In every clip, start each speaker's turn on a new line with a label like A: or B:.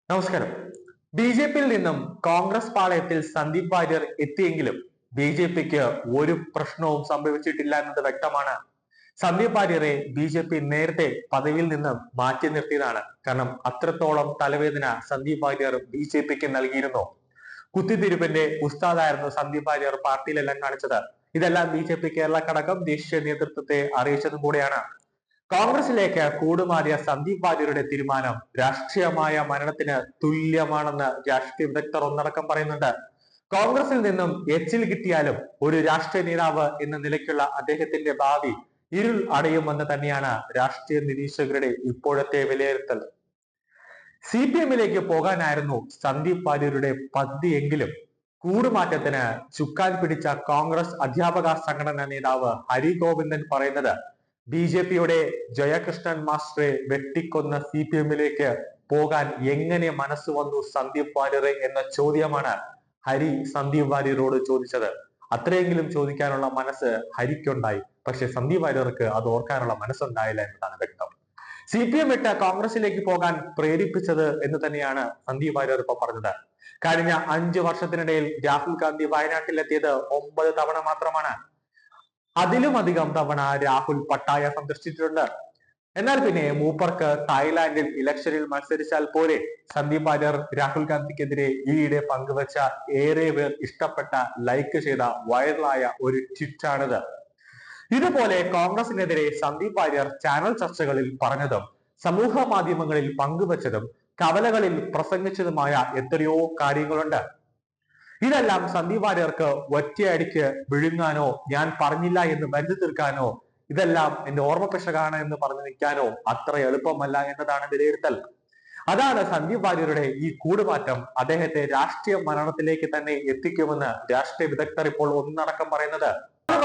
A: നമസ്കാരം. B J പിയിൽ നിന്നും കോൺഗ്രസ് പാളയത്തിൽ സന്ദീപ് വാര്യർ എത്തിയെങ്കിലും ബി ജെ പിക്ക് ഒരു പ്രശ്നവും സംഭവിച്ചിട്ടില്ല എന്നത് വ്യക്തമാണ്. സന്ദീപ് വാര്യരെ ബി ജെ പി നേരത്തെ പദവിയിൽ നിന്ന് മാറ്റി നിർത്തിയതാണ്. കാരണം അത്രത്തോളം തലവേദന സന്ദീപ് വാര്യർ ബി ജെ പിക്ക് നൽകിയിരുന്നു. കുത്തിത്തിരിപ്പിന്റെ ഉസ്താദായിരുന്നു സന്ദീപ് വാര്യർ പാർട്ടിയിലെല്ലാം കാണിച്ചത്. ഇതെല്ലാം ബി ജെ പി കേരള ഘടകം ദേശീയ നേതൃത്വത്തെ അറിയിച്ചതും കൂടെയാണ്. കോൺഗ്രസിലേക്ക് കൂടുമാറിയ സന്ദീപ് വാര്യരുടെ തീരുമാനം രാഷ്ട്രീയമായ മരണത്തിന് തുല്യമാണെന്ന് രാഷ്ട്രീയ വിദഗ്ധർ ഒന്നടക്കം പറയുന്നുണ്ട്. കോൺഗ്രസിൽ നിന്നും എച്ചിൽ കിട്ടിയാലും ഒരു രാഷ്ട്രീയ നേതാവ് എന്ന നിലയ്ക്കുള്ള അദ്ദേഹത്തിന്റെ ഭാവി ഇരുൾ അടയുമെന്ന് തന്നെയാണ് രാഷ്ട്രീയ നിരീക്ഷകരുടെ ഇപ്പോഴത്തെ വിലയിരുത്തൽ. സി പി എമ്മിലേക്ക് പോകാനായിരുന്നു സന്ദീപ് വാര്യരുടെ പദ്ധതിയെങ്കിലും കൂടുമാറ്റത്തിന് ചുക്കാൻ പിടിച്ച കോൺഗ്രസ് അധ്യാപക സംഘടനാ നേതാവ് ഹരി ഗോവിന്ദൻ പറയുന്നത് ബി ജെ പിയുടെ ജയകൃഷ്ണൻ മാസ്റ്ററെ വെട്ടിക്കൊന്ന സി പി എമ്മിലേക്ക് പോകാൻ എങ്ങനെ മനസ്സ് വന്നു സന്ദീപ് വാര്യരെ എന്ന ചോദ്യമാണ് ഹരി സന്ദീപ് വാര്യരോട് ചോദിച്ചത്. അത്രയെങ്കിലും ചോദിക്കാനുള്ള മനസ്സ് ഹരിക്കുണ്ടായി. പക്ഷെ സന്ദീപ് വാര്യർക്ക് അത് ഓർക്കാനുള്ള മനസ്സുണ്ടായില്ല എന്നതാണ് വ്യക്തം. സി പി എം വിട്ട് കോൺഗ്രസിലേക്ക് പോകാൻ പ്രേരിപ്പിച്ചത് എന്ന് തന്നെയാണ് സന്ദീപ് വാര്യർ ഇപ്പൊ പറഞ്ഞത്. കഴിഞ്ഞ 5 വർഷത്തിനിടയിൽ രാഹുൽ ഗാന്ധി വയനാട്ടിലെത്തിയത് 9 തവണ മാത്രമാണ്. അതിലുമധികം തവണ രാഹുൽ പട്ടായ സന്ദർശിച്ചിട്ടുണ്ട്. എന്നാൽ പിന്നെ മൂപ്പർക്ക് തായ്ലാന്റിൽ ഇലക്ഷനിൽ മത്സരിച്ചാൽ പോരെ? സന്ദീപ് വാര്യർ രാഹുൽ ഗാന്ധിക്കെതിരെ ഈയിടെ പങ്കുവച്ച ഏറെ പേർ ഇഷ്ടപ്പെട്ട ലൈക്ക് ചെയ്ത വൈറലായ ഒരു ട്വീറ്റാണിത്. ഇതുപോലെ കോൺഗ്രസിനെതിരെ സന്ദീപ് വാര്യർ ചാനൽ ചർച്ചകളിൽ പറഞ്ഞതും സമൂഹ മാധ്യമങ്ങളിൽ പങ്കുവച്ചതും കവലകളിൽ പ്രസംഗിച്ചതുമായ എത്രയോ കാര്യങ്ങളുണ്ട്. ഇതെല്ലാം സന്ദീപ് വാര്യർക്ക് ഒറ്റയടിക്ക് വിഴുങ്ങാനോ ഞാൻ പറഞ്ഞില്ല എന്ന് വരുത്തി തീർക്കാനോ ഇതെല്ലാം എന്റെ ഓർമ്മപ്പിശകാണ് എന്ന് പറഞ്ഞു നിൽക്കാനോ അത്ര എളുപ്പമല്ല എന്നതാണ് വിലയിരുത്തൽ. അതാണ് സന്ദീപ് വാര്യരുടെ ഈ കൂടുമാറ്റം അദ്ദേഹത്തെ രാഷ്ട്രീയ മരണത്തിലേക്ക് തന്നെ എത്തിക്കുമെന്ന് രാഷ്ട്രീയ വിദഗ്ധർ ഇപ്പോൾ ഒന്നടക്കം പറയുന്നത്.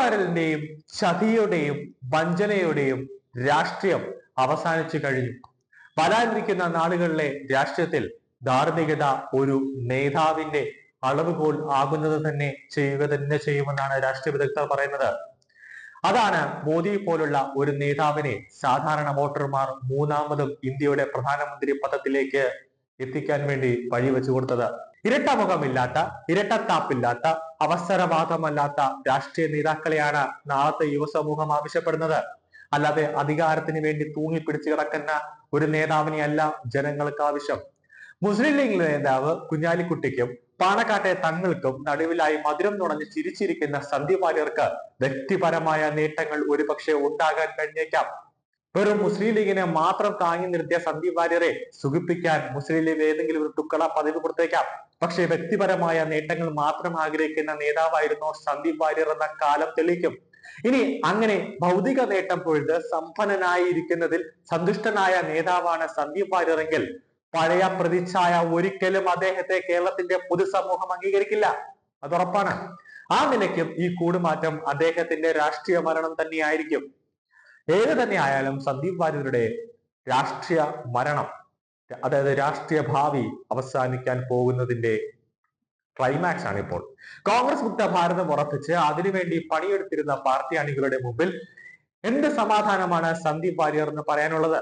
A: വാര്യന്റെയും ചതിയുടെയും വഞ്ചനയുടെയും രാഷ്ട്രീയം അവസാനിച്ചു കഴിഞ്ഞു. വരാനിരിക്കുന്ന നാളുകളിലെ രാഷ്ട്രീയത്തിൽ ധാർമ്മികത ഒരു നേതാവിന്റെ അളവുകോൽ ആകുന്നത് തന്നെ ചെയ്യുമെന്നാണ് രാഷ്ട്രീയ വിദഗ്ധർ പറയുന്നത്. അതാണ് മോദി പോലുള്ള ഒരു നേതാവിനെ സാധാരണ വോട്ടർമാർ മൂന്നാമതും ഇന്ത്യയുടെ പ്രധാനമന്ത്രി പദത്തിലേക്ക് എത്തിക്കാൻ വേണ്ടി വഴിവെച്ചു കൊടുത്തത്. ഇരട്ടമുഖമില്ലാത്ത, ഇരട്ടത്താപ്പില്ലാത്ത, അവസരവാദമല്ലാത്ത രാഷ്ട്രീയ നേതാക്കളെയാണ് നാളത്തെ യുവസമൂഹം ആവശ്യപ്പെടുന്നത്. അല്ലാതെ അധികാരത്തിന് വേണ്ടി തൂങ്ങിപ്പിടിച്ചു കിടക്കുന്ന ഒരു നേതാവിനെ അല്ല ജനങ്ങൾക്ക് ആവശ്യം. മുസ്ലിം ലീഗ് നേതാവ് കുഞ്ഞാലിക്കുട്ടിക്കും പാണക്കാട്ടെ തങ്ങൾക്കും നടുവിലായി മധുരം നുണഞ്ഞ് ചിരിച്ചിരിക്കുന്ന സന്ദീപ് വാര്യർക്ക് വ്യക്തിപരമായ നേട്ടങ്ങൾ ഒരുപക്ഷെ ഉണ്ടാകാൻ കഴിഞ്ഞേക്കാം. വെറും മുസ്ലിം ലീഗിനെ മാത്രം താങ്ങി നിർത്തിയ സന്ദീപ് വാര്യരെ സുഖിപ്പിക്കാൻ മുസ്ലിം ലീഗ് ഏതെങ്കിലും ഒരു തുക്കട പദവി കൊടുത്തേക്കാം. പക്ഷേ വ്യക്തിപരമായ നേട്ടങ്ങൾ മാത്രം ആഗ്രഹിക്കുന്ന നേതാവായിരുന്നു സന്ദീപ് വാര്യർ എന്ന കാലം തെളിയിക്കും. ഇനി അങ്ങനെ ഭൗതിക നേട്ടം പൊഴുത് സമ്പന്നനായിരിക്കുന്നതിൽ സന്തുഷ്ടനായ നേതാവാണ് സന്ദീപ് വാര്യരെങ്കിൽ പഴയ പ്രതിച്ഛായ ഒരിക്കലും അദ്ദേഹത്തെ കേരളത്തിന്റെ പൊതുസമൂഹം അംഗീകരിക്കില്ല. അത് ഉറപ്പാണ്. ആ നിലയ്ക്കും ഈ കൂടുമാറ്റം അദ്ദേഹത്തിന്റെ രാഷ്ട്രീയ മരണം തന്നെയായിരിക്കും. ഏത് തന്നെ ആയാലും സന്ദീപ് വാര്യരുടെ രാഷ്ട്രീയ മരണം, അതായത് രാഷ്ട്രീയ ഭാവി അവസാനിക്കാൻ പോകുന്നതിന്റെ ക്ലൈമാക്സ് ആണ് ഇപ്പോൾ. കോൺഗ്രസ് മുക്ത ഭാരതം ഉറപ്പിച്ച് അതിനുവേണ്ടി പണിയെടുത്തിരുന്ന പാർട്ടി അണികളുടെ മുമ്പിൽ എന്ത് സമാധാനമാണ് സന്ദീപ് വാര്യർ എന്ന് പറയാനുള്ളത്?